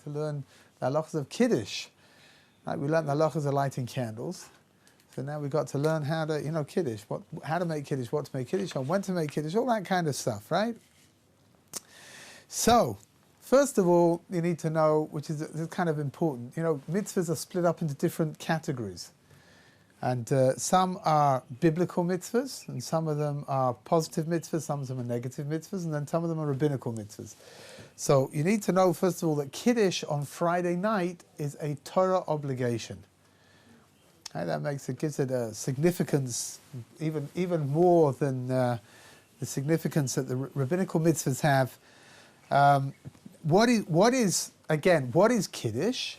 to learn the halachas of Kiddush. Right, we learned the halachas of lighting candles. So now we've got to learn how to, Kiddush, how to make Kiddush, what to make Kiddush on, when to make Kiddush, all that kind of stuff, right? So, first of all, you need to know, which is kind of important, mitzvahs are split up into different categories. And some are biblical mitzvahs, and some of them are positive mitzvahs, some of them are negative mitzvahs, and then some of them are rabbinical mitzvahs. So you need to know, first of all, that Kiddush on Friday night is a Torah obligation. Right, that gives it a significance even more than the significance that the rabbinical mitzvahs have. What is Kiddush?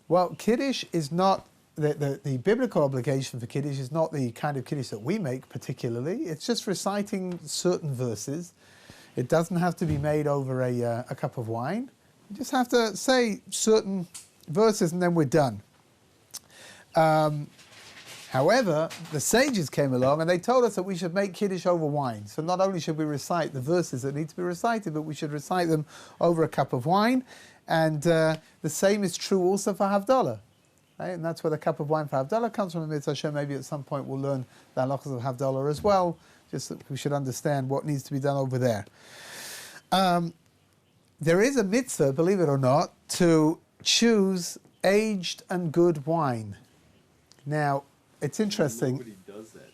Well, Kiddush is not the biblical obligation for Kiddush is not the kind of Kiddush that we make particularly. It's just reciting certain verses. It doesn't have to be made over a cup of wine. You just have to say certain verses and then we're done. However, the sages came along and they told us that we should make Kiddush over wine. So not only should we recite the verses that need to be recited, but we should recite them over a cup of wine. And the same is true also for Havdalah. Right? And that's where the cup of wine for Havdalah comes from. Mitzvah Hashem, maybe at some point we'll learn the halachas of Havdalah as well, just that we should understand what needs to be done over there. There is a mitzvah, believe it or not, to choose aged and good wine. Now, it's interesting. Nobody does that.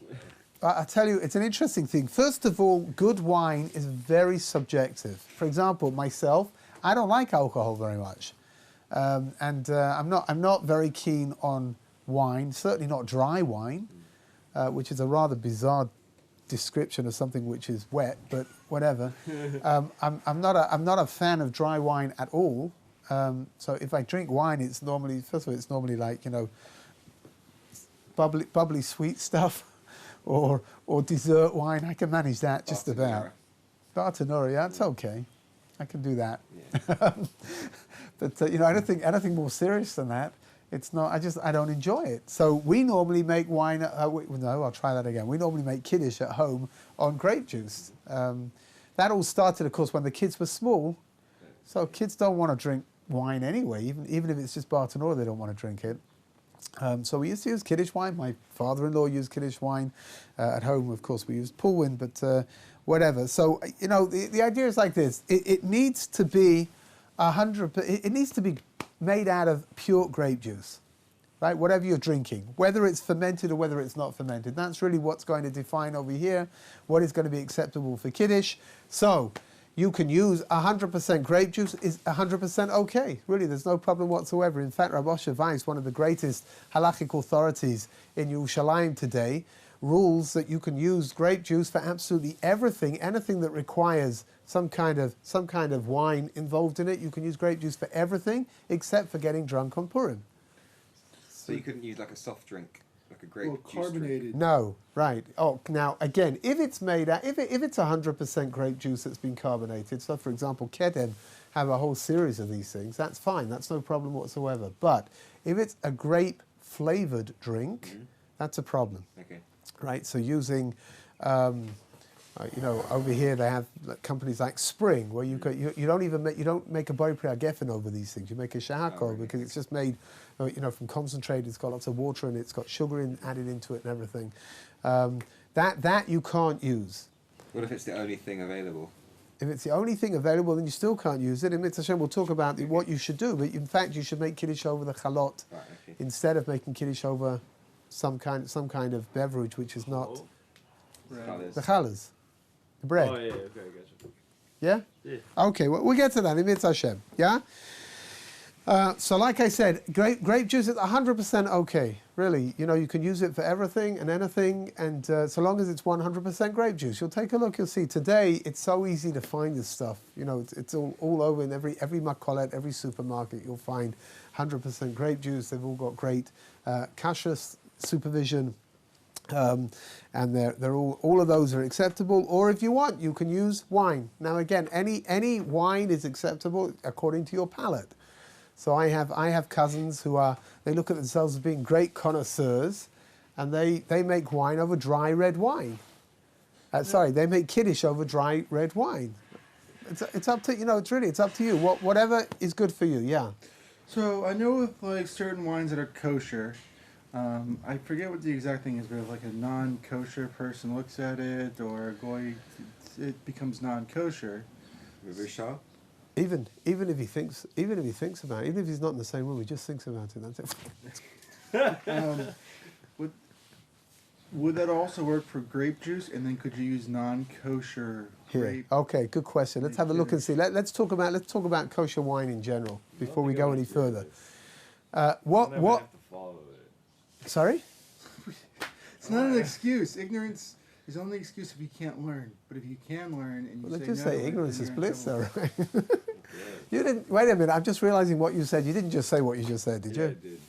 I tell you, it's an interesting thing. First of all, good wine is very subjective. For example, myself, I don't like alcohol very much. I'm not very keen on wine, certainly not dry wine, which is a rather bizarre description of something which is wet, but whatever. I'm not a fan of dry wine at all. So if I drink wine, it's normally like, bubbly sweet stuff, or dessert wine. I can manage that just about. Bartonura, yeah, it's okay. I can do that. Yeah. But I don't think anything more serious than that. It's not. I don't enjoy it. So we normally make wine. No, I'll try that again. We normally make Kiddush at home on grape juice. That all started, of course, when the kids were small. So kids don't want to drink wine anyway. Even if it's just Bartonura, they don't want to drink it. So we used to use Kiddush wine. My father-in-law used Kiddush wine. At home, of course, we used Pulwin, but whatever. So, the idea is like this. It needs to be 100%. It needs to be made out of pure grape juice, right? Whatever you're drinking, whether it's fermented or whether it's not fermented. That's really what's going to define over here what is going to be acceptable for Kiddush. So, you can use 100% grape juice is 100% okay. Really, there's no problem whatsoever. In fact, Rabbi Weiss, one of the greatest halachic authorities in Yerushalayim today, rules that you can use grape juice for absolutely everything, anything that requires some kind of wine involved in it. You can use grape juice for everything except for getting drunk on Purim. So you couldn't use like a soft drink, like a grape juice carbonated drink? No, right. Oh, now again, if it's made out, if it's 100% grape juice that's been carbonated, so for example, Kedem have a whole series of these things, that's fine, that's no problem whatsoever. But if it's a grape flavored drink, that's a problem. Okay. Right, so using, over here they have companies like Spring, where you don't make a bori priya geffen over these things. You make a shahako because it's just made, from concentrate. It's got lots of water and it's got sugar added into it and everything. That you can't use. What if it's the only thing available? If it's the only thing available, then you still can't use it. In Mitzvah Hashem, we'll talk about what you should do. But in fact, you should make Kiddush over the chalot instead of making Kiddush over some kind of beverage which is not the challahs, the bread. Oh yeah, okay, gotcha. Yeah? Yeah. Okay, well, we'll get to that in Mitzvah Hashem. Yeah? So like I said, grape juice is 100% okay. Really, you can use it for everything and anything, and so long as it's 100% grape juice. You'll take a look, you'll see. Today, it's so easy to find this stuff. It's all over in every makolet, every supermarket. You'll find 100% grape juice. They've all got great kashrus supervision, and they're all of those are acceptable. Or if you want, you can use wine. Now again, any wine is acceptable according to your palate. So I have cousins who they look at themselves as being great connoisseurs, and they make wine over dry red wine. They make Kiddush over dry red wine. it's up to, it's up to you. Whatever is good for you, yeah. So I know with like certain wines that are kosher, I forget what the exact thing is, but if like a non-kosher person looks at it or a goy, it becomes non-kosher. Revisha? Even if he thinks about it, even if he's not in the same room, he just thinks about it. That's it. Would that also work for grape juice? And then could you use non-kosher grape? Okay, good question. Let's have a look and see. Let's talk about kosher wine in general before we go any further. What? Have to follow it. Sorry? It's not an excuse. Ignorance is only an excuse if you can't learn. But if you can learn and you Let's say just no, say ignorance is bliss, though, right? Yeah. You didn't. Wait a minute. I'm just realizing what you said. You didn't just say what you just said, did Yeah, I you? did.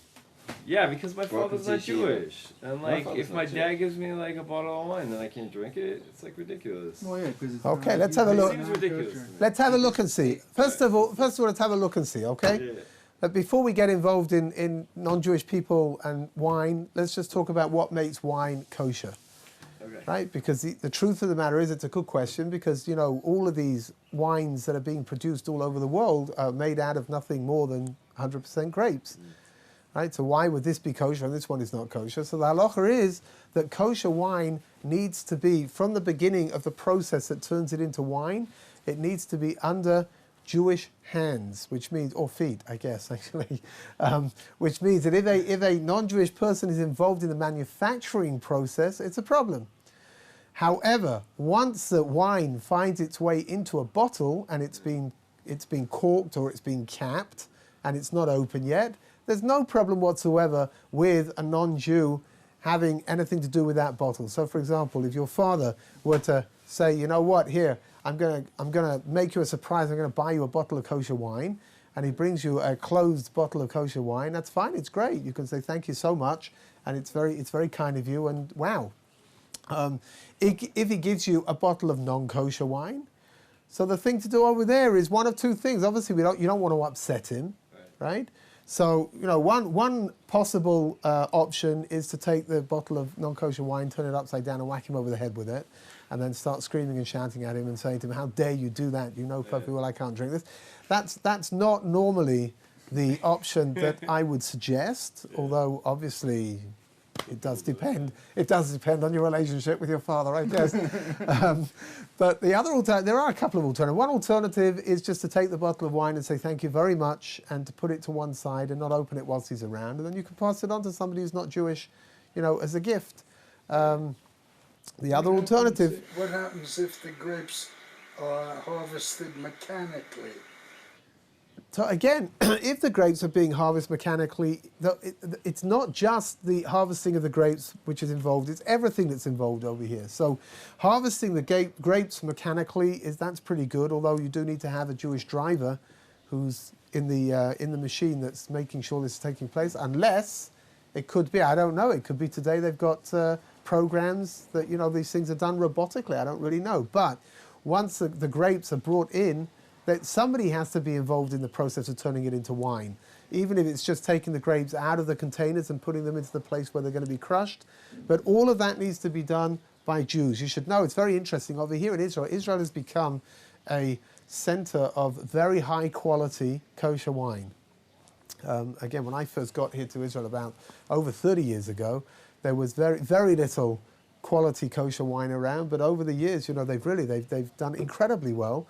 Yeah, because my father's not Jewish, and like father's if my not dad Jewish. gives me like a bottle of wine, then I can't drink it. It's like ridiculous. Well, yeah, because it's Okay, not- let's have a it's look. Seems non-kosher. ridiculous. Let's have a look and see. First of all, let's have a look and see. Okay. Yeah. But before we get involved in non-Jewish people and wine, let's just talk about what makes wine kosher. Okay. Right? Because the truth of the matter is, it's a good question, because, all of these wines that are being produced all over the world are made out of nothing more than 100% grapes. Right? So why would this be kosher and this one is not kosher? So the halacha is that kosher wine needs to be, from the beginning of the process that turns it into wine, it needs to be under Jewish hands, which means, or feet, I guess, actually, which means that if a non-Jewish person is involved in the manufacturing process, it's a problem. However, once the wine finds its way into a bottle and it's been corked or it's been capped and it's not open yet, there's no problem whatsoever with a non-Jew having anything to do with that bottle. So, for example, if your father were to say, you know what, here, I'm gonna make you a surprise, I'm gonna buy you a bottle of kosher wine, and he brings you a closed bottle of kosher wine, that's fine, it's great. You can say thank you so much, and it's very kind of you, and wow. If he gives you a bottle of non-kosher wine, so the thing to do over there is one of two things. Obviously, you don't want to upset him, right? So, one possible option is to take the bottle of non-kosher wine, turn it upside down and whack him over the head with it, and then start screaming and shouting at him and saying to him, how dare you do that? You know perfectly well I can't drink this. That's not normally the option that I would suggest, although obviously it does depend. It does depend on your relationship with your father, I guess. But the other alternative, there are a couple of alternatives. One alternative is just to take the bottle of wine and say thank you very much, and to put it to one side and not open it whilst he's around, and then you can pass it on to somebody who's not Jewish, as a gift. The other alternative. What happens if the grapes are harvested mechanically? So again, if the grapes are being harvested mechanically, it's not just the harvesting of the grapes which is involved, it's everything that's involved over here. So harvesting the grapes mechanically, that's pretty good, although you do need to have a Jewish driver who's in the machine that's making sure this is taking place, unless it could be, I don't know, it could be today they've got programs that, these things are done robotically, I don't really know. But once the grapes are brought in, that somebody has to be involved in the process of turning it into wine, even if it's just taking the grapes out of the containers and putting them into the place where they're going to be crushed. But all of that needs to be done by Jews. You should know, it's very interesting, over here in Israel, Israel has become a center of very high quality kosher wine. Again, when I first got here to Israel about over 30 years ago, there was very, very little quality kosher wine around, but over the years, they've done incredibly well.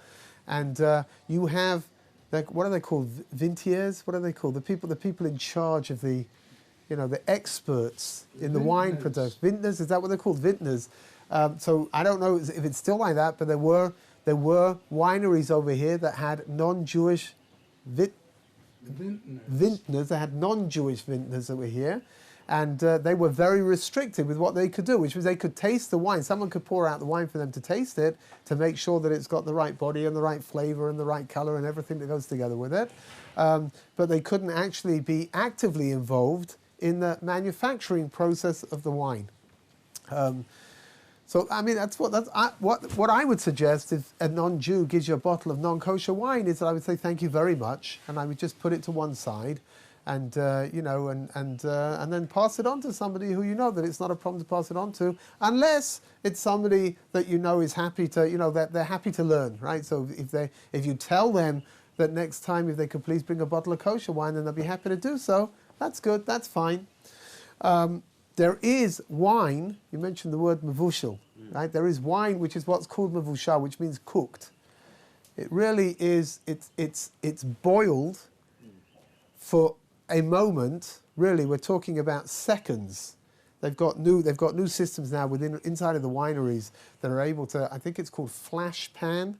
And you have, what are they called? Vintiers? What are they called? The people in charge of the experts in the wine production. Vintners, is that what they're called? Vintners. So I don't know if it's still like that, but there were wineries over here that had non-Jewish vintners. They had non-Jewish vintners that were here. And they were very restricted with what they could do, which was they could taste the wine. Someone could pour out the wine for them to taste it, to make sure that it's got the right body and the right flavor and the right color and everything that goes together with it. But they couldn't actually be actively involved in the manufacturing process of the wine. So I mean, what I would suggest if a non-Jew gives you a bottle of non-kosher wine is that I would say thank you very much, and I would just put it to one side. and and then pass it on to somebody who you know that it's not a problem to pass it on to, unless it's somebody that you know is happy to, that they're happy to learn, right? So if you tell them that next time if they could please bring a bottle of kosher wine, then they'll be happy to do so. That's good. That's fine. There is wine. You mentioned the word mavushal, right? There is wine which is what's called mavushal, which means cooked. It really is. It's boiled for a moment. Really, we're talking about seconds. They've got new systems now inside of the wineries that are able to. I think it's called flash pan,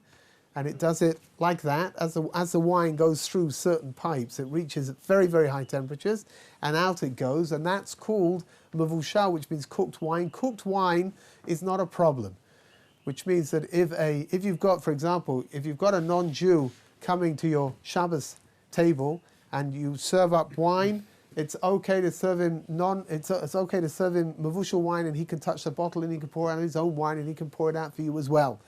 and it does it like that. As the wine goes through certain pipes, it reaches very, very high temperatures, and out it goes, and that's called mavushal, which means cooked wine. Cooked wine is not a problem, which means that if you've got, for example, if you've got a non-Jew coming to your Shabbos table and you serve up wine, it's okay to serve him it's okay to serve him mavushal wine, and he can touch the bottle and he can pour out his own wine and he can pour it out for you as well.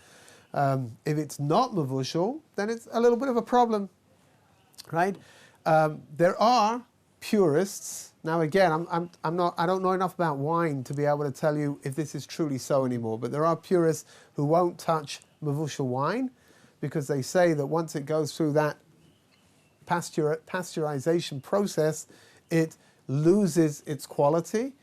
If it's not mavushal, then it's a little bit of a problem, right? There are purists. Now again, I don't know enough about wine to be able to tell you if this is truly so anymore, but there are purists who won't touch mavushal wine because they say that once it goes through that pasteurization process, it loses its quality.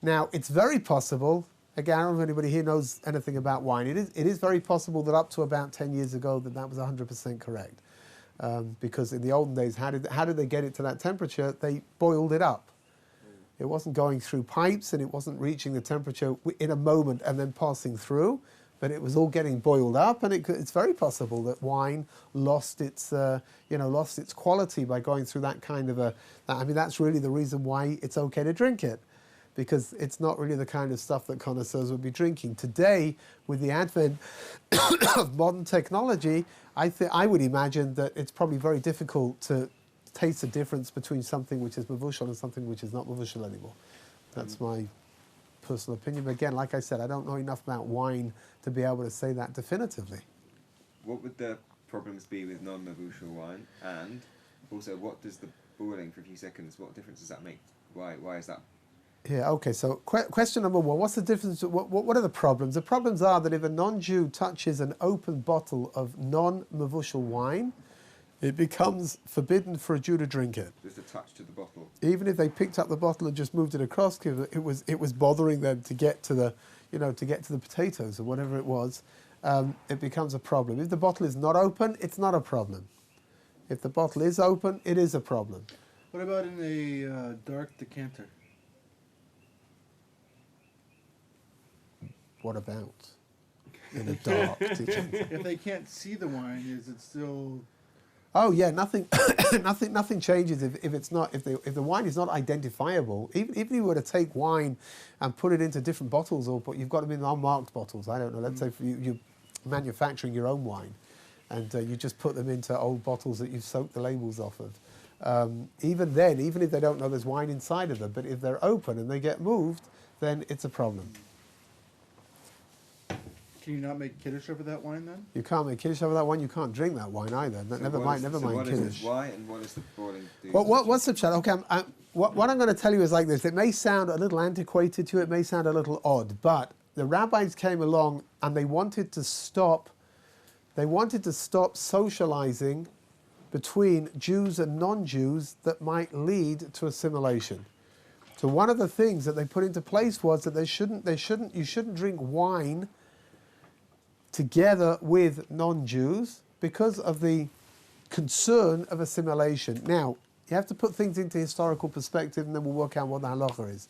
Now, it's very possible, again, I don't know if anybody here knows anything about wine, it is very possible that up to about 10 years ago that was 100% correct. Because in the olden days, how did they get it to that temperature? They boiled it up. It wasn't going through pipes and it wasn't reaching the temperature in a moment and then passing through, but it was all getting boiled up, and it's very possible that wine lost its quality by going through that kind of that's really the reason why it's okay to drink it, because it's not really the kind of stuff that connoisseurs would be drinking. Today, with the advent of modern technology, I would imagine that it's probably very difficult to taste the difference between something which is mavushal and something which is not mavushal anymore. That's my personal opinion. But again, like I said, I don't know enough about wine to be able to say that definitively. What would the problems be with non-mavushal wine? And also, what does the boiling for a few seconds, what difference does that make? Why is that? Yeah, okay, so question number one, what's the difference? What are the problems? The problems are that if a non-Jew touches an open bottle of non-mavushal wine, it becomes forbidden for a Jew to drink it. Just a touch to the bottle. Even if they picked up the bottle and just moved it across, because it was bothering them to get to the potatoes or whatever it was, it becomes a problem. If the bottle is not open, it's not a problem. If the bottle is open, it is a problem. What about in a dark decanter? What about in a dark decanter? If they can't see the wine, is it still? Oh yeah, nothing changes if the wine is not identifiable. Even if you were to take wine and put it into different bottles, but you've got them in unmarked bottles. I don't know. Let's say you're manufacturing your own wine, and you just put them into old bottles that you've soaked the labels off of. Even then, even if they don't know there's wine inside of them, but if they're open and they get moved, then it's a problem. Can you not make Kiddush over that wine then? You can't make Kiddush over that wine. You can't drink that wine either. Never mind what Kiddush. Is why and what is the boiling do? Well, what's the chat? Okay, what I'm going to tell you is like this. It may sound a little antiquated to you. It may sound a little odd, but the rabbis came along and they wanted to stop socializing between Jews and non-Jews that might lead to assimilation. So one of the things that they put into place was that you shouldn't drink wine together with non-Jews because of the concern of assimilation. Now, you have to put things into historical perspective, and then we'll work out what the halacha is.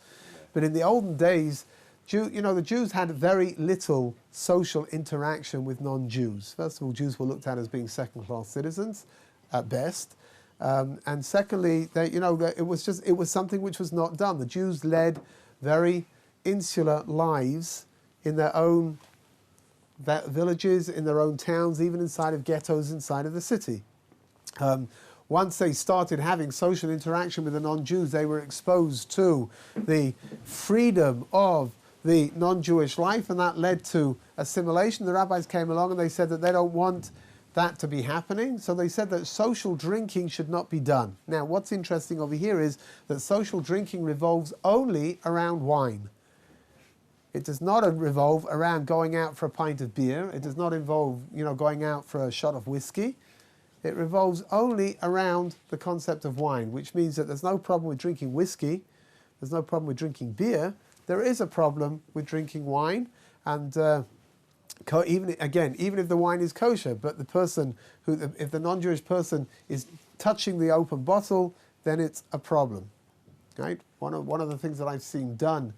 But in the olden days, the Jews had very little social interaction with non-Jews. First of all, Jews were looked at as being second-class citizens at best, and secondly, it was something which was not done. The Jews led very insular lives in their own villages, in their own towns, even inside of ghettos inside of the city. Once they started having social interaction with the non-Jews, they were exposed to the freedom of the non-Jewish life, and that led to assimilation. The rabbis came along and they said that they don't want that to be happening. So they said that social drinking should not be done. Now, what's interesting over here is that social drinking revolves only around wine. It does not revolve around going out for a pint of beer. It does not involve, going out for a shot of whiskey. It revolves only around the concept of wine, which means that there's no problem with drinking whiskey. There's no problem with drinking beer. There is a problem with drinking wine, and even if the wine is kosher, but the person if the non-Jewish person is touching the open bottle, then it's a problem, right? One of the things that I've seen done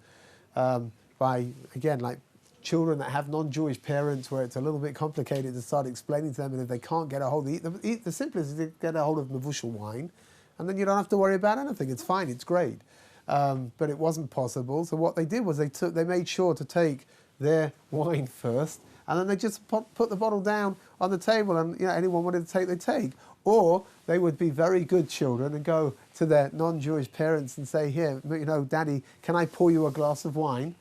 by, again, like children that have non-Jewish parents, where it's a little bit complicated to start explaining to them, and if they can't get a hold of the simplest is to get a hold of mevushal wine, and then you don't have to worry about anything. It's fine. It's great. But it wasn't possible. So what they did was they made sure to take their wine first, and then they just put the bottle down on the table, and anyone wanted to take, they take. Or they would be very good children and go to their non-Jewish parents and say, "Here, Daddy, can I pour you a glass of wine?"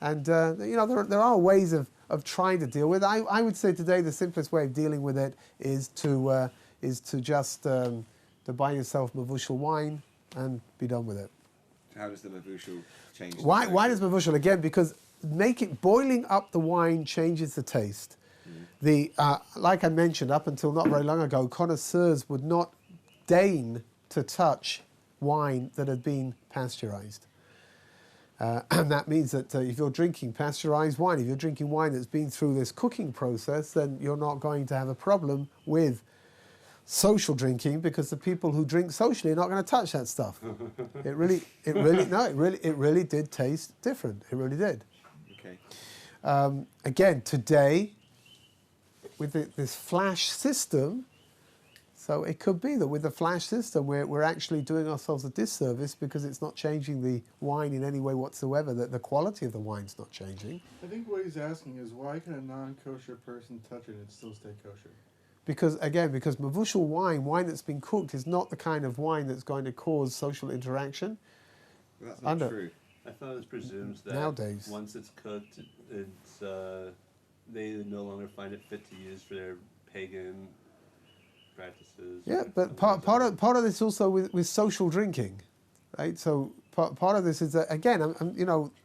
And there are ways of trying to deal with it. I would say today the simplest way of dealing with it is to just to buy yourself mevushal wine and be done with it. How does the mevushal change? Why does mevushal? Again, because boiling up the wine changes the taste. Like I mentioned, up until not very long ago, connoisseurs would not deign to touch wine that had been pasteurized. And that means that if you're drinking pasteurized wine, if you're drinking wine that's been through this cooking process, then you're not going to have a problem with social drinking, because the people who drink socially are not going to touch that stuff. It really did taste different. It really did. Okay. Again, today, with this flash system, so it could be that with the flash system we're actually doing ourselves a disservice, because it's not changing the wine in any way whatsoever, that the quality of the wine's not changing. I think what he's asking is, why can a non-kosher person touch it and still stay kosher? Because mevushal wine that's been cooked, is not the kind of wine that's going to cause social interaction. Well, that's not true. I thought it presumes that nowadays, once it's cooked, they no longer find it fit to use for their pagan practices. Yeah, but part of this also with social drinking, right? So part of this is that, again,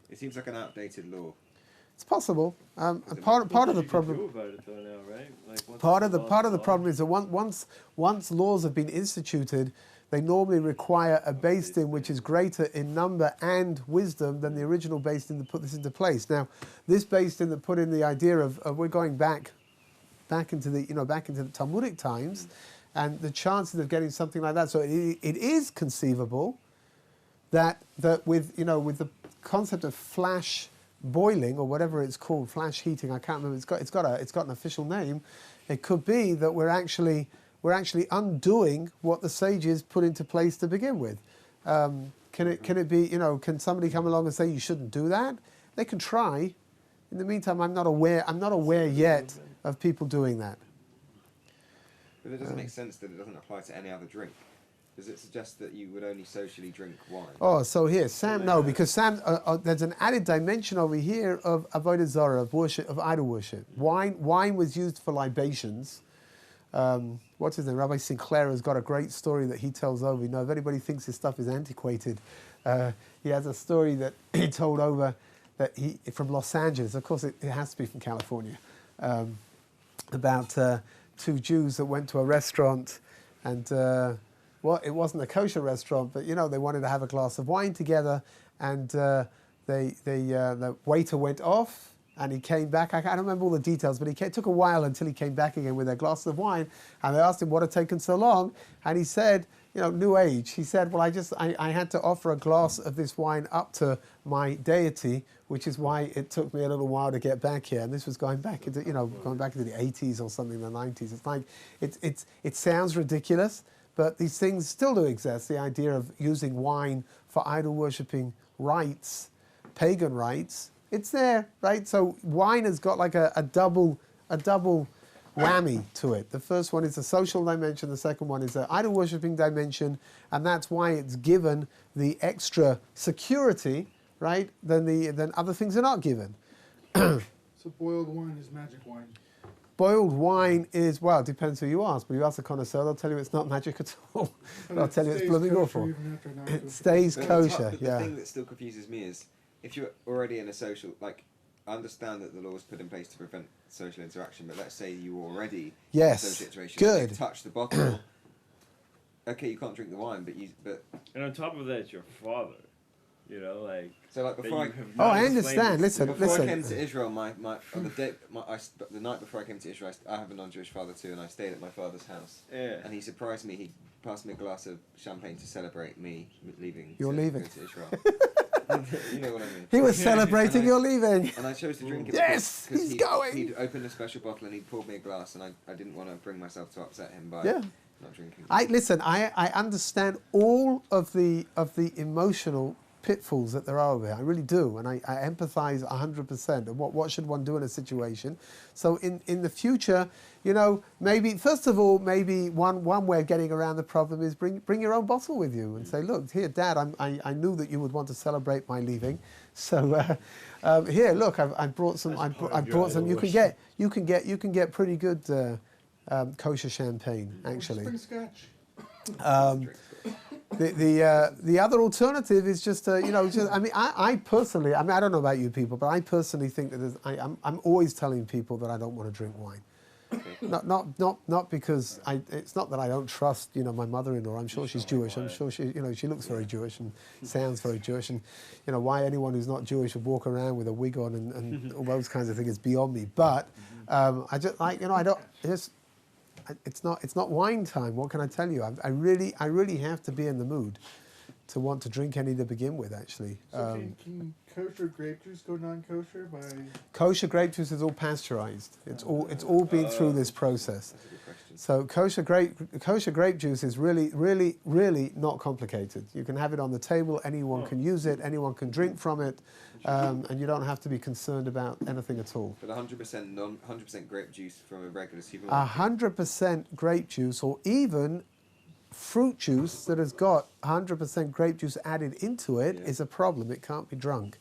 It seems like an outdated law. it's possible. Part of the problem. Do about it though now, right? Like Part of the problem is that once laws have been instituted, they normally require a Beis Din which is greater in number and wisdom than the original Beis Din that put this into place. Now, this Beis Din that put in the idea of we're going back into the Talmudic times, and the chances of getting something like that. So it is conceivable that with the concept of flash boiling, or whatever it's called, flash heating, I can't remember. It's got an official name. It could be that we're actually undoing what the sages put into place to begin with. Can it be? Can somebody come along and say you shouldn't do that? They can try. In the meantime, I'm not aware yet of people doing that. But it doesn't make sense that it doesn't apply to any other drink. Does it suggest that you would only socially drink wine? Oh, so here, because there's an added dimension over here of avodah zarah, of worship, of idol worship. Wine was used for libations. What's his name? Rabbi Sinclair has got a great story that he tells over. If anybody thinks his stuff is antiquated, he has a story that he told over from Los Angeles. Of course, it has to be from California. About two Jews that went to a restaurant, and it wasn't a kosher restaurant, but they wanted to have a glass of wine together, and the waiter went off, and he came back. I don't remember all the details, but it took a while until he came back again with a glass of wine, and they asked him what had taken so long, and he said, New Age. He said, well, I had to offer a glass of this wine up to my deity, which is why it took me a little while to get back here. And this was going back into the 80s or something, the 90s. It's like, it sounds ridiculous, but these things still do exist. The idea of using wine for idol worshipping rites, pagan rites, it's there, right? So wine has got like a double whammy to it. The first one is the social dimension, the second one is the idol worshipping dimension, and that's why it's given the extra security, right, than other things are not given. So boiled wine is magic wine. boiled wine is, well, it depends who you ask, but you ask a connoisseur, they'll tell you it's not magic at all. They'll tell you it's stays blooming kosher awful. even after not It kosher. stays But kosher, but yeah. the thing that still confuses me is if you're already in a social, like, I understand that the law was put in place to prevent social interaction, but let's say you were already Yes, in a social situation. good. You touch the bottle. Okay, you can't drink the wine, but And on top of that, it's your father. You know, like. so like that before you I have Oh, not I explained understand. this to. Listen, before I came to Israel, on the night before I came to Israel, I have a non-Jewish father too, and I stayed at my father's house. Yeah. And he surprised me. He passed me a glass of champagne to celebrate me leaving. You're to leaving. Go to Israel. You know what I mean. He was celebrating your leaving. And I chose to drink it. Yes, because he's going. He'd opened a special bottle and he'd poured me a glass, and I didn't want to bring myself to upset him by Yeah. not drinking. I understand all of the emotional pitfalls that there are over here. I really do, and I empathise 100%. And what should one do in a situation? So in the future, you know, maybe first of all, maybe one way of getting around the problem is bring your own bottle with you and say, look, here, Dad, I knew that you would want to celebrate my leaving, so here, look, I brought some. I brought some. You can get pretty good kosher champagne, actually. Spring scotch. The other alternative is just you know, I personally, I don't know about you people, but I personally think that I'm always telling people that I don't want to drink wine. Not because it's not that I don't trust, you know, my mother-in-law. I'm sure she's Jewish. I'm sure she looks very Jewish and sounds very Jewish. And you know, why anyone who's not Jewish would walk around with a wig on and all those kinds of things is beyond me. But I just it's not wine time. What can I tell you? I really have to be in the mood to want to drink any to begin with. Actually, So can kosher grape juice go non-kosher by? kosher grape juice is all pasteurized. It's all been through this process. That's a good question. So kosher grape juice is really not complicated. You can have it on the table. Anyone can use it. Anyone can drink from it, and you don't have to be concerned about anything at all. But 100% grape juice from a regular supermarket. 100% grape juice, or even fruit juice that has got 100% grape juice added into it, is a problem. It can't be drunk,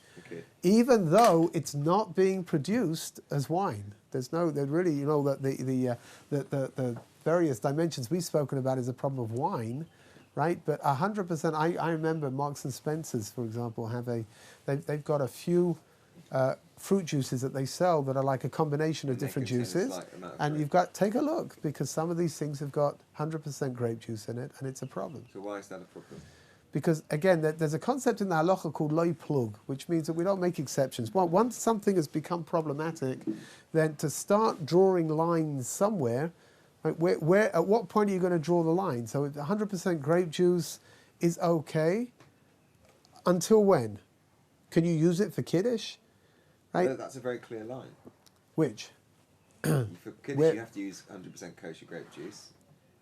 even though it's not being produced as wine. There really, you know, that the various dimensions we've spoken about is a problem of wine, right? But 100%. I remember Marks and Spencers, for example, they've got a few fruit juices that they sell that are like a combination of different juices, and you've got take a look, because some of these things have got 100% grape juice in it, and it's a problem. So why is that a problem? Because again, there's a concept in the halacha called loy plug, which means that we don't make exceptions. Well, once something has become problematic, then to start drawing lines somewhere, right, where at what point are you going to draw the line? So 100% grape juice is okay until when? Can you use it for Kiddush? Right? No, that's a very clear line. Which? For Kiddush, you have to use 100% kosher grape juice.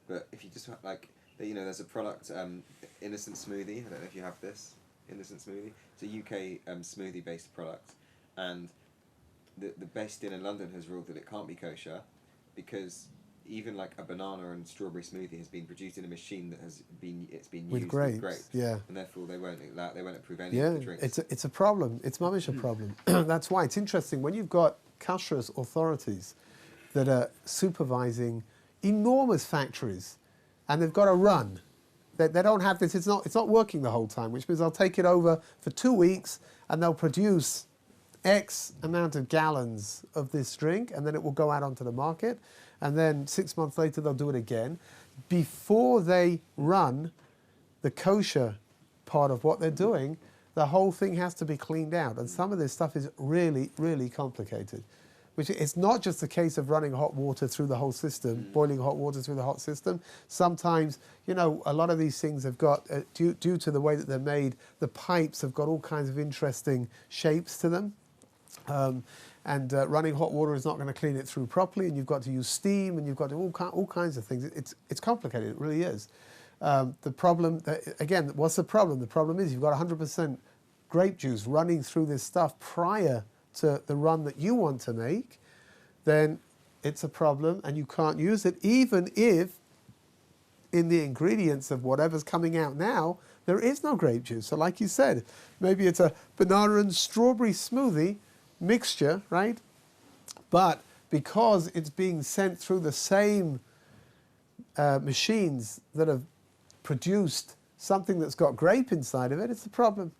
But if you just have, like, you know, there's a product, Innocent Smoothie. I don't know if you have this. Innocent Smoothie. It's a UK smoothie-based product. And the Best Din in London has ruled that it can't be kosher because even like a banana and strawberry smoothie has been produced in a machine that has been used with grapes. Yeah. And therefore they won't approve any of the drinks. It's a problem. It's mamish a problem. That's why it's interesting when you've got kashrus authorities that are supervising enormous factories, and they've got to run. They don't have this. It's not working the whole time, which means they'll take it over for 2 weeks and they'll produce X amount of gallons of this drink, and then it will go out onto the market, and then 6 months later they'll do it again. Before they run the kosher part of what they're doing, the whole thing has to be cleaned out, and some of this stuff is really, really complicated. Which it's not just a case of running hot water through the whole system, boiling hot water through the hot system. Sometimes, you know, a lot of these things have got, due to the way that they're made, the pipes have got all kinds of interesting shapes to them. And running hot water is not going to clean it through properly, and you've got to use steam, and you've got to all kinds of things. It's complicated, it really is. The problem, again, what's the problem? The problem is you've got 100% grape juice running through this stuff prior to the run that you want to make, then it's a problem, and you can't use it, even if in the ingredients of whatever's coming out now, there is no grape juice. So like you said, maybe it's a banana and strawberry smoothie mixture, right? But because it's being sent through the same machines that have produced something that's got grape inside of it, it's a problem.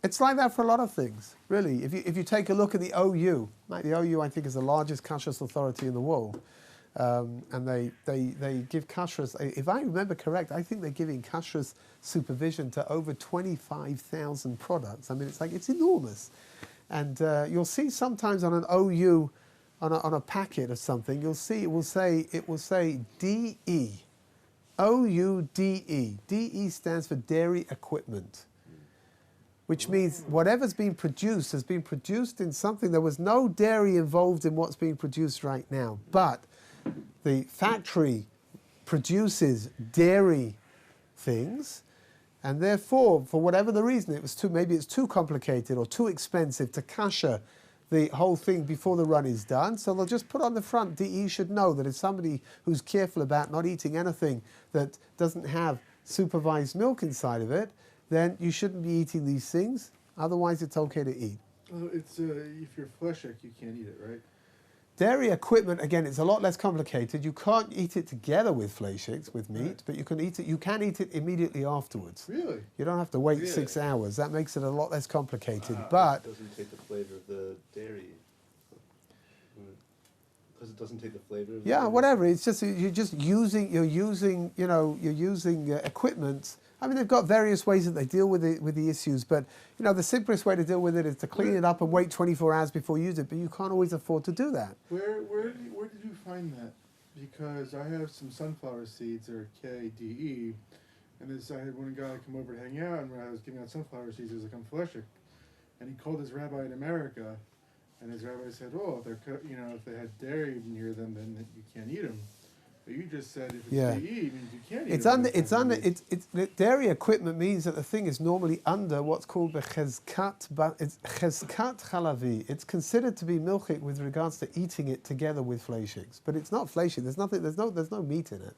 It's like that for a lot of things, really. If you take a look at the OU, like the OU I think is the largest kashrus authority in the world, and they give kashrus, if I remember correct, I think they're giving kashrus supervision to over 25,000 products. I mean, it's enormous. And you'll see sometimes on an OU, on a packet of something, you'll see it will say DE, OUDE. DE stands for dairy equipment, which means whatever's being produced has been produced in something. There was no dairy involved in what's being produced right now, but the factory produces dairy things, and therefore, for whatever the reason, maybe it's too complicated or too expensive to kasher the whole thing before the run is done. So they'll just put on the front, DE should know that if somebody who's careful about not eating anything that doesn't have supervised milk inside of it, then you shouldn't be eating these things. Otherwise, it's okay to eat. It's if you're fleshik, you can't eat it, right? Dairy equipment, again, it's a lot less complicated. You can't eat it together with fleischiks, with meat, Right. but you can eat it. You can eat it immediately afterwards. Really? You don't have to wait Really? 6 hours. That makes it a lot less complicated. It But doesn't take the flavor of the dairy. Because it doesn't take the flavor of the yeah, dairy. whatever. It's just you're using equipment. I mean, they've got various ways that they deal with the issues, but the simplest way to deal with it is to clean it up and wait 24 hours before you use it. But you can't always afford to do that. Where did you find that? Because I have some sunflower seeds, or KDE, and I had one guy come over to hang out, and when I was giving out sunflower seeds, he was like, I'm fleshik, and he called his rabbi in America, and his rabbi said, oh, if they had dairy near them, then you can't eat them. But you just said if it's Yeah. DE, it means you can't eat It's dairy equipment means that the thing is normally under what's called the chezkat chalavi. It's considered to be milchik with regards to eating it together with fleischiks, but it's not fleishik. There's no meat in it.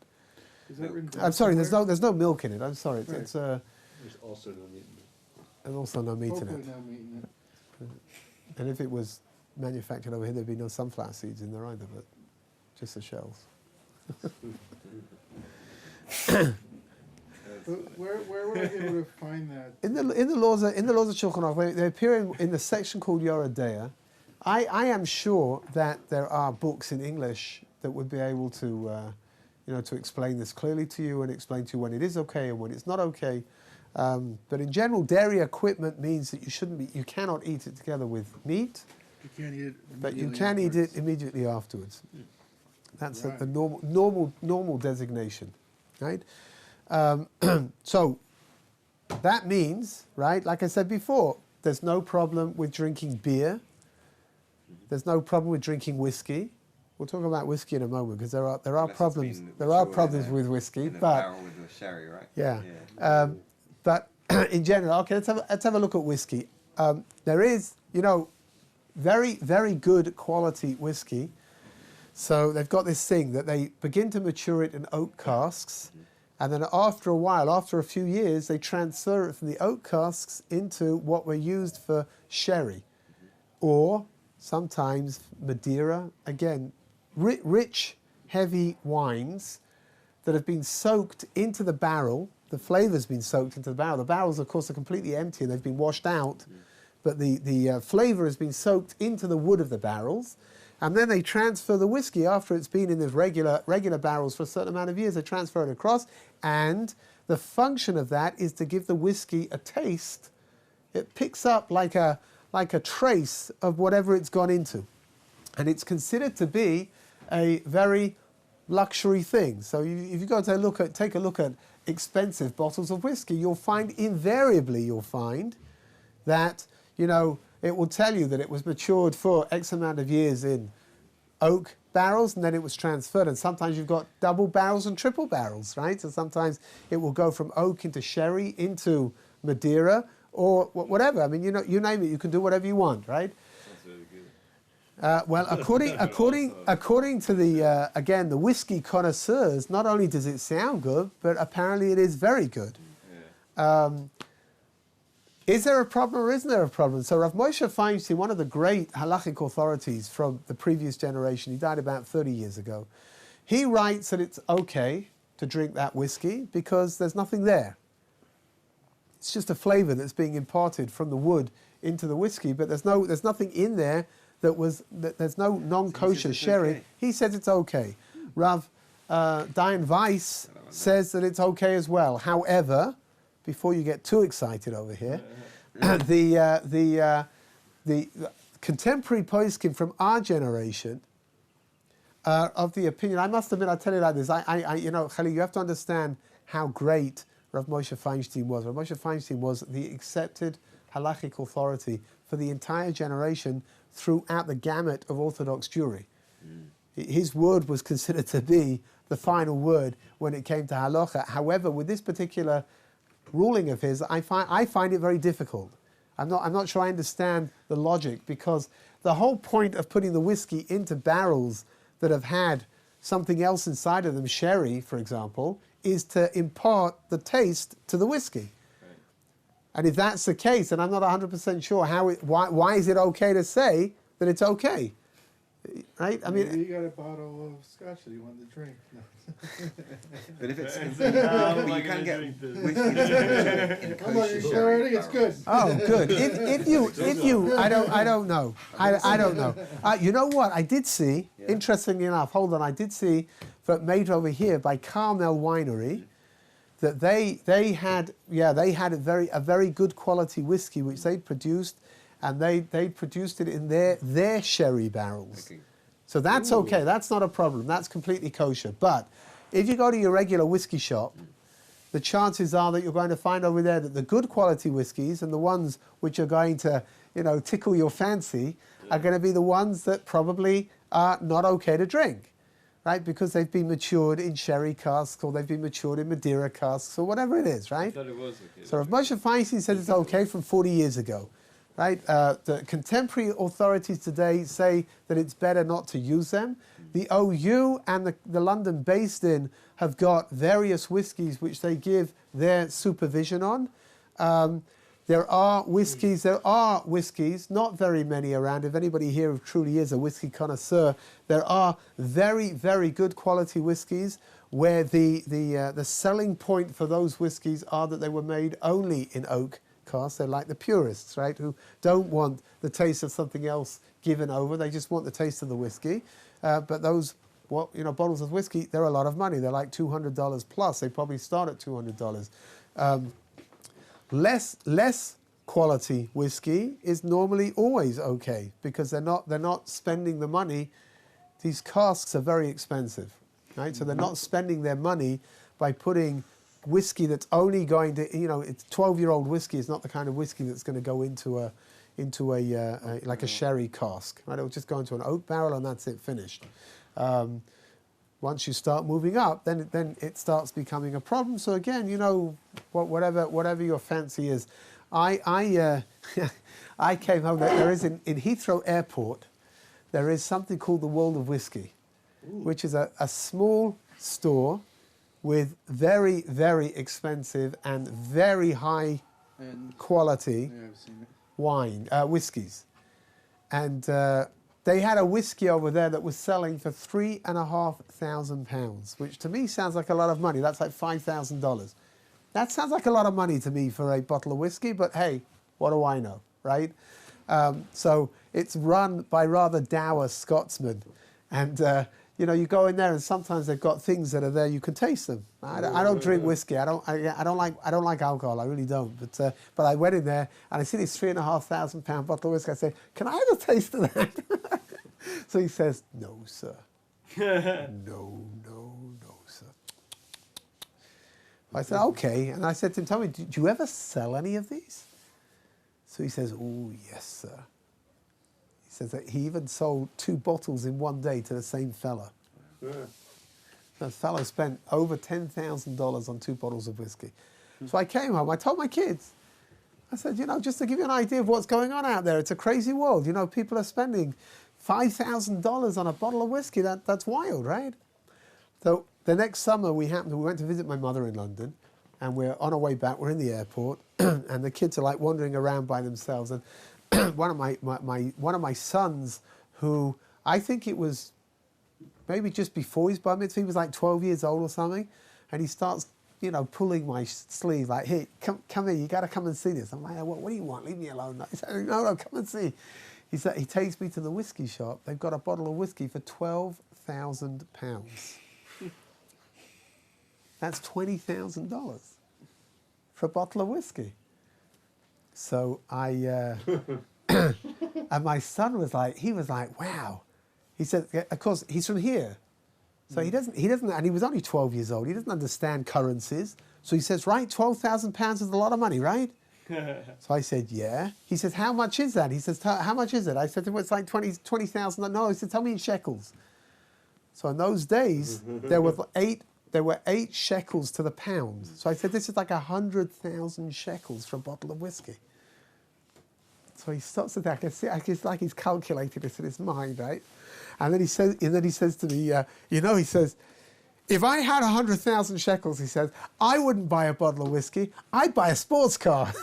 Is that written down I'm sorry. somewhere? There's no milk in it. I'm sorry. Right. There's also no meat in it. And also no meat in Hopefully it. no meat in it. And if it was manufactured over here, there'd be no sunflower seeds in there either, but just the shells. But where would I be able to find that? In the laws of Shulchan Aruch, they appear in the section called Yoredeya. I am sure that there are books in English that would be able to to explain this clearly to you and explain to you when it is okay and when it's not okay. But in general, dairy equipment means that you cannot eat it together with meat, You can't eat it. but you immediately can eat it afterwards. immediately afterwards. That's Right. the normal designation, right? So that means, right, like I said before, there's no problem with drinking beer. There's no problem with drinking whiskey. We'll talk about whiskey in a moment because there are Unless it's problems. been There are matured problems in a- with whiskey, in a but barrel with a sherry, right? yeah. But in general, okay, let's have a look at whiskey. There is, very, very good quality whiskey. So they've got this thing that they begin to mature it in oak casks, and then after a while, after a few years, they transfer it from the oak casks into what were used for sherry, or sometimes Madeira. Again, rich, heavy wines that have been soaked into the barrel. The flavor's been soaked into the barrel. The barrels, of course, are completely empty and they've been washed out, but the flavor has been soaked into the wood of the barrels. And then they transfer the whiskey after it's been in the regular barrels for a certain amount of years. They transfer it across, and the function of that is to give the whiskey a taste. It picks up like a trace of whatever it's gone into, and it's considered to be a very luxury thing. So if you go to take a look at expensive bottles of whiskey, you'll find that it will tell you that it was matured for X amount of years in oak barrels, and then it was transferred. And sometimes you've got double barrels and triple barrels, right? So sometimes it will go from oak into sherry into Madeira or whatever. I mean, you name it. You can do whatever you want, right? That's very good. Well, according to the whiskey connoisseurs, not only does it sound good, but apparently it is very good. Yeah. Is there a problem or isn't there a problem? So Rav Moshe Feinstein, one of the great halachic authorities from the previous generation, he died about 30 years ago, he writes that it's okay to drink that whiskey because there's nothing there. It's just a flavour that's being imparted from the wood into the whiskey, but there's nothing in there there's no non-kosher sherry. Okay. He says it's okay. Rav Dayan Weiss says that it's okay as well. However, before you get too excited over here, the contemporary poskim from our generation are of the opinion. I must admit, I'll tell you like this. Chali, you have to understand how great Rav Moshe Feinstein was. Rav Moshe Feinstein was the accepted halachic authority for the entire generation throughout the gamut of Orthodox Jewry. His word was considered to be the final word when it came to halacha. However, with this particular ruling of his, I find it very difficult. I'm not sure I understand the logic, because the whole point of putting the whiskey into barrels that have had something else inside of them, sherry, for example, is to impart the taste to the whiskey. Right. And if that's the case, and I'm not 100% sure why is it okay to say that it's okay? Right? I mean, you got a bottle of scotch that you want to drink. No. But if it's, But you can get whiskey in Come on, kosher you sherry sure? I think it's good. barrels. oh, good. If you, I don't know. I don't know. You know what? I did see. Yeah. Interestingly enough, hold on. I did see that made over here by Carmel Winery that they had a very good quality whiskey which they produced, and they produced it in their sherry barrels. Okay. So that's okay. That's not a problem. That's completely kosher. But if you go to your regular whiskey shop, the chances are that you're going to find over there that the good quality whiskies and the ones which are going to, tickle your fancy are going to be the ones that probably are not okay to drink, right? Because they've been matured in sherry casks, or they've been matured in Madeira casks, or whatever it is, I right? thought it was okay. So if Moshe Feinstein said it's okay from 40 years ago, right? The contemporary authorities today say that it's better not to use them. The OU and the London Based In have got various whiskies which they give their supervision on. There are whiskies, not very many around. If anybody here truly is a whiskey connoisseur, there are very, very good quality whiskies where the selling point for those whiskies are that they were made only in oak casks. They're like the purists, right, who don't want the taste of something else given over. They just want the taste of the whiskey. But those bottles of whiskey, they're a lot of money. They're like $200 plus. They probably start at $200. Less quality whiskey is normally always okay, because they're not spending the money. These casks are very expensive, right? So they're not spending their money by putting whiskey that's only going to, it's 12-year-old whiskey is not the kind of whiskey that's going to go into a like a sherry cask, right? It'll just go into an oak barrel and that's it, finished. Once you start moving up, then it starts becoming a problem. So again, whatever your fancy is. I came home. There is in Heathrow Airport, there is something called the World of Whiskey, which is a small store with very, very expensive and very high quality whiskies. And they had a whiskey over there that was selling for £3,500, which to me sounds like a lot of money. That's like $5,000. That sounds like a lot of money to me for a bottle of whiskey, but hey, what do I know, right? So it's run by rather dour Scotsmen. And, you go in there and sometimes they've got things that are there, you can taste them. I don't drink whiskey. I don't like alcohol. I really don't. But I went in there and I see this £3,500 bottle of whiskey. I say, can I have a taste of that? So he says, no, sir. No, sir. I said, okay. And I said to him, tell me, do you ever sell any of these? So he says, oh, yes, sir. He says that he even sold 2 bottles in one day to the same fella. Yeah. That fellow spent over $10,000 on 2 bottles of whiskey. So I came home, I told my kids, I said, just to give you an idea of what's going on out there, it's a crazy world. People are spending $5,000 on a bottle of whiskey. That's wild, right? So the next summer we went to visit my mother in London, and we're on our way back. We're in the airport, and the kids are like wandering around by themselves. And one of my sons, who I think it was maybe just before his bar mitzvah, he was like 12 years old or something, and he starts, pulling my sleeve like, "Hey, come here, you got to come and see this." I'm like, "What do you want? Leave me alone." He said, "No, come and see." He takes me to the whiskey shop. They've got a bottle of whiskey for £12,000. That's $20,000 for a bottle of whiskey. So and my son was like, wow. He said, of course, he's from here. So he doesn't, and he was only 12 years old. He doesn't understand currencies. So he says, right, £12,000 is a lot of money, right? So I said, yeah. He says, how much is that? He says, how much is it? I said, well, it's like 20,000. No, he said, tell me in shekels. So in those days, there were 8 shekels to the pound. So I said, this is like 100,000 shekels for a bottle of whiskey. So he stops at that. It's like he's calculated this in his mind, right? And then he says to me, he says, if I had 100,000 shekels, he says, I wouldn't buy a bottle of whiskey. I'd buy a sports car.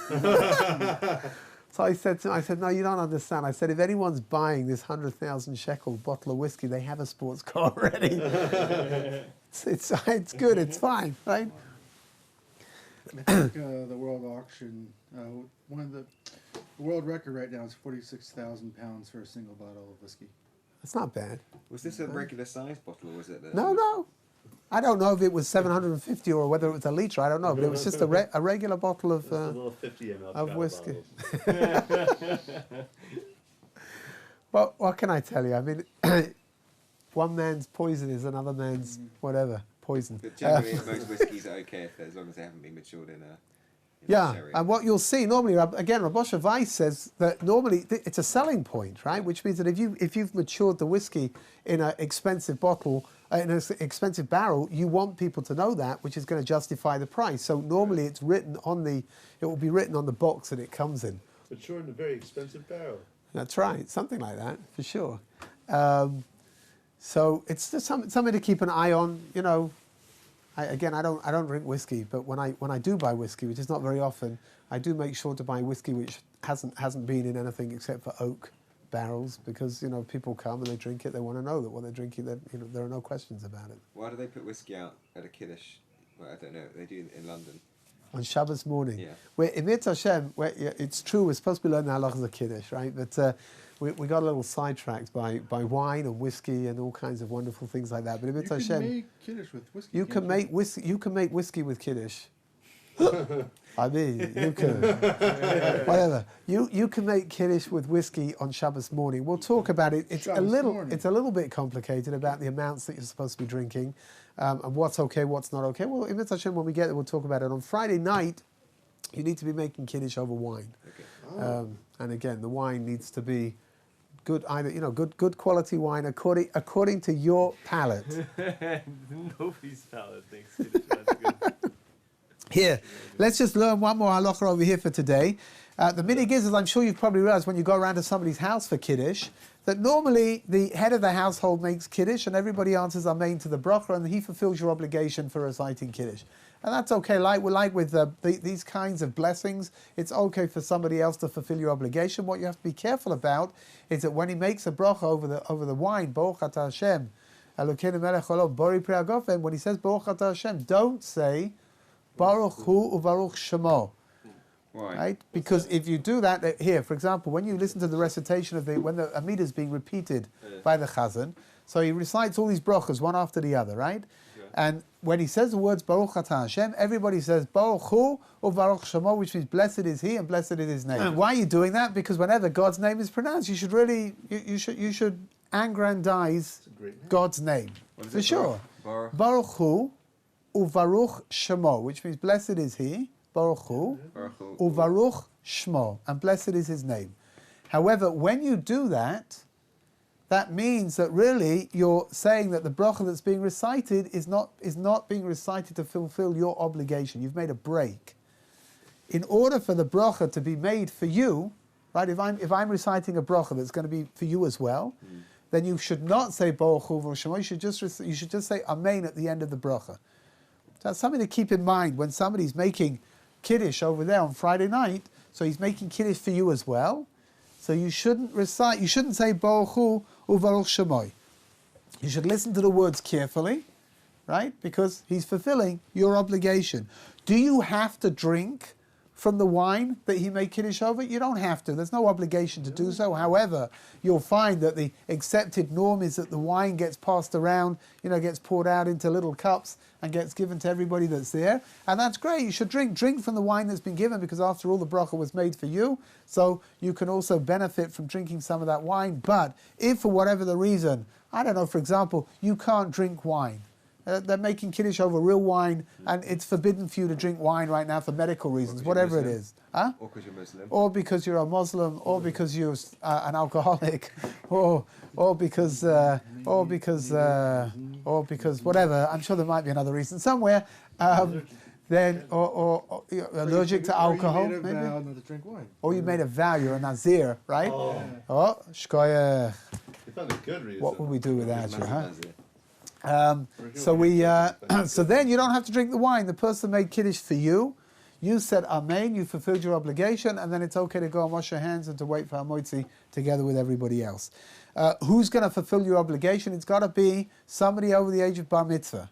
So I said to him, no, you don't understand. I said, if anyone's buying this 100,000 shekel bottle of whiskey, they have a sports car already. It's good. It's fine, right? I think the world auction, the world record right now is 46,000 pounds for a single bottle of whiskey. It's not bad. Was this a regular size bottle, or was it? No. I don't know if it was 750 or whether it was a litre. I don't know, but it was just a regular bottle of 50 ml of whiskey. Well, what can I tell you? I mean, one man's poison is another man's whatever poison. But generally, most whiskies are okay as long as they haven't been matured in a sherry. And what you'll see normally, again, Rabbi Weiss says that normally it's a selling point, right? Which means that if you've matured the whiskey in an expensive bottle, in an expensive barrel, you want people to know that, which is going to justify the price. So normally it will be written on the box that it comes in. Mature in a very expensive barrel. That's right, something like that for sure. So it's just something to keep an eye on. I don't drink whiskey, but when I do buy whiskey, which is not very often, I do make sure to buy whiskey which hasn't been in anything except for oak barrels, because people come and they drink it, they want to know that what they're drinking, that there are no questions about it. Why do they put whiskey out at a Kiddush? Well, I don't know. They do in London. On Shabbos morning. Yeah. Where in Mitzvah Hashem, it's true, we're supposed to be learning the halachas of Kiddush, right? But we got a little sidetracked by wine and whiskey and all kinds of wonderful things like that. But in Mitzvah Hashem, you can make Kiddush with whiskey. You can make whiskey with Kiddush. I mean, you can. Whatever. You can make Kiddush with whiskey on Shabbos morning. We'll talk about it. It's a little bit complicated about the amounts that you're supposed to be drinking, and what's okay, what's not okay. Well, in Mitzvah Hashem, when we get there, we'll talk about it. On Friday night, you need to be making Kiddush over wine. Okay. And again, the wine needs to be good, good quality wine according to your palate. Nobody's palate thinks Kiddush. That's good. Here, let's just learn one more halacha over here for today. The minig is, as I'm sure you've probably realized when you go around to somebody's house for Kiddush, that normally the head of the household makes Kiddush and everybody answers amen to the bracha, and he fulfills your obligation for reciting Kiddush. And that's okay, like with these kinds of blessings, it's okay for somebody else to fulfill your obligation. What you have to be careful about is that when he makes a bracha over the wine, Baruch atah Hashem, Elokeinu melech haolam, Borei pri hagofen, when he says Baruch atah Hashem, don't say Baruch Hu uVaruch Shemo. Why? Right? Because if you do that, here, for example, when you listen to the recitation when the Amidah is being repeated by the Chazan, so he recites all these brachas one after the other, right? Yeah. And when he says the words Baruch atah Hashem, everybody says Baruch Hu uVaruch Shemo, which means blessed is He and blessed is His name. And why are you doing that? Because whenever God's name is pronounced, you should really, you should aggrandize God's name. For sure. Baruch Hu uVaruch Shemo, which means blessed is He, Baruch Hu, uVaruch Shmo, and blessed is His name. However, when you do that, that means that really you're saying that the bracha that's being recited is not being recited to fulfill your obligation. You've made a break. In order for the bracha to be made for you, right? If I'm reciting a bracha that's going to be for you as well, then you should not say Baruch Hu uVaruch Shmo. You should just say Amen at the end of the bracha. That's something to keep in mind when somebody's making Kiddush over there on Friday night. So he's making Kiddush for you as well. So you shouldn't say Baruch Hu uVaruch Shemoy. You should listen to the words carefully, right? Because he's fulfilling your obligation. Do you have to drink from the wine that he made Kiddush over? You don't have to. There's no obligation to do so. However, you'll find that the accepted norm is that the wine gets passed around, gets poured out into little cups and gets given to everybody that's there. And that's great. You should drink from the wine that's been given, because after all, the bracha was made for you. So you can also benefit from drinking some of that wine. But if for whatever the reason, I don't know, for example, you can't drink wine, they're making Kiddush over real wine, and it's forbidden for you to drink wine right now for medical reasons, whatever it is. Huh? Or because you're Muslim. Or because you're a Muslim, or because you're an alcoholic, or because whatever. I'm sure there might be another reason somewhere. Then, or you're allergic to alcohol, maybe. maybe. Vow not to drink wine. Or you made a vow, you're a Nazir, right? Oh, shkoyach. You found a good reason. What would we do without you, huh? Nazir. So then you don't have to drink the wine. The person made Kiddush for you. You said Amen, you fulfilled your obligation, and then it's okay to go and wash your hands and to wait for Hamotzi together with everybody else. Who's going to fulfill your obligation? It's got to be somebody over the age of Bar Mitzvah.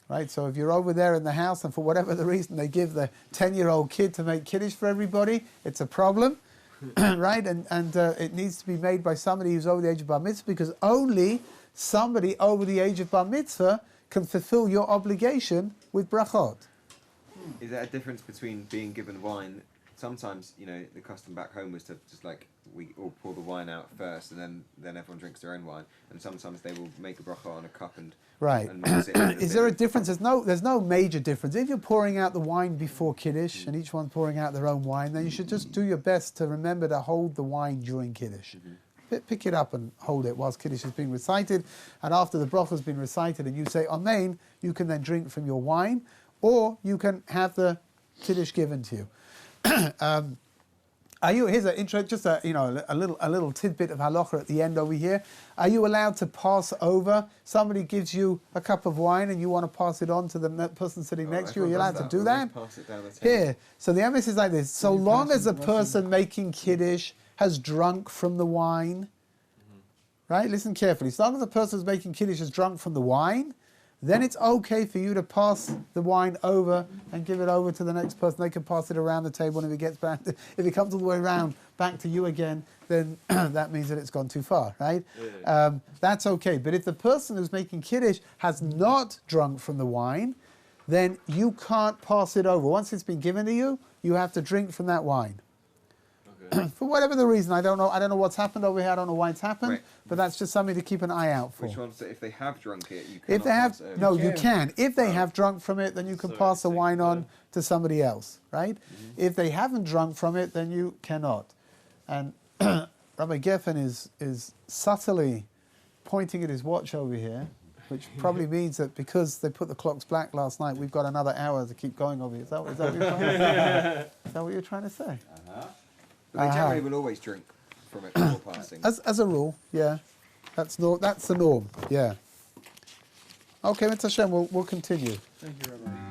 Right, so if you're over there in the house and for whatever the reason they give the 10-year-old kid to make Kiddush for everybody, it's a problem, right? And it needs to be made by somebody who's over the age of Bar Mitzvah, because only somebody over the age of Bar Mitzvah can fulfill your obligation with brachot. Is there a difference between being given wine? Sometimes, the custom back home was to just we all pour the wine out first, and then everyone drinks their own wine. And sometimes they will make a bracha on a cup and right. And mix it in Is there a difference? There's no major difference. If you're pouring out the wine before Kiddush and each one's pouring out their own wine, then you should just do your best to remember to hold the wine during Kiddush. Pick it up and hold it whilst Kiddush is being recited, and after the bracha has been recited and you say Amen, you can then drink from your wine, or you can have the Kiddush given to you. Here's an intro, just a little tidbit of halacha at the end over here. Are you allowed to pass over? Somebody gives you a cup of wine and you want to pass it on to the person sitting next to you. Are you allowed to do that? Pass it down the table. Here. So the emphasis is like this. So long as the person making Kiddush has drunk from the wine, right? Listen carefully. As long as the person who's making Kiddush has drunk from the wine, then it's okay for you to pass the wine over and give it over to the next person. They can pass it around the table, and if it gets back, if it comes all the way around back to you again, then that means that it's gone too far, right? That's okay. But if the person who's making Kiddush has not drunk from the wine, then you can't pass it over. Once it's been given to you, you have to drink from that wine. For whatever the reason, I don't know what's happened over here. I don't know why it's happened, right. But that's just something to keep an eye out for. Which ones? If they have drunk it, you can. If they have, no, you can. can. If they have drunk from it, then you can pass the wine on to somebody else, right? If they haven't drunk from it, then you cannot. And Rabbi Geffen is subtly pointing at his watch over here, which probably means that because they put the clocks back last night, we've got another hour to keep going over here. Is that what you're trying to say? Is that what you're trying to say? But they generally will always drink from it before passing. As a rule, yeah. That's the norm, yeah. Okay, Mitzvah Hashem, we'll continue. Thank you, Rabbi.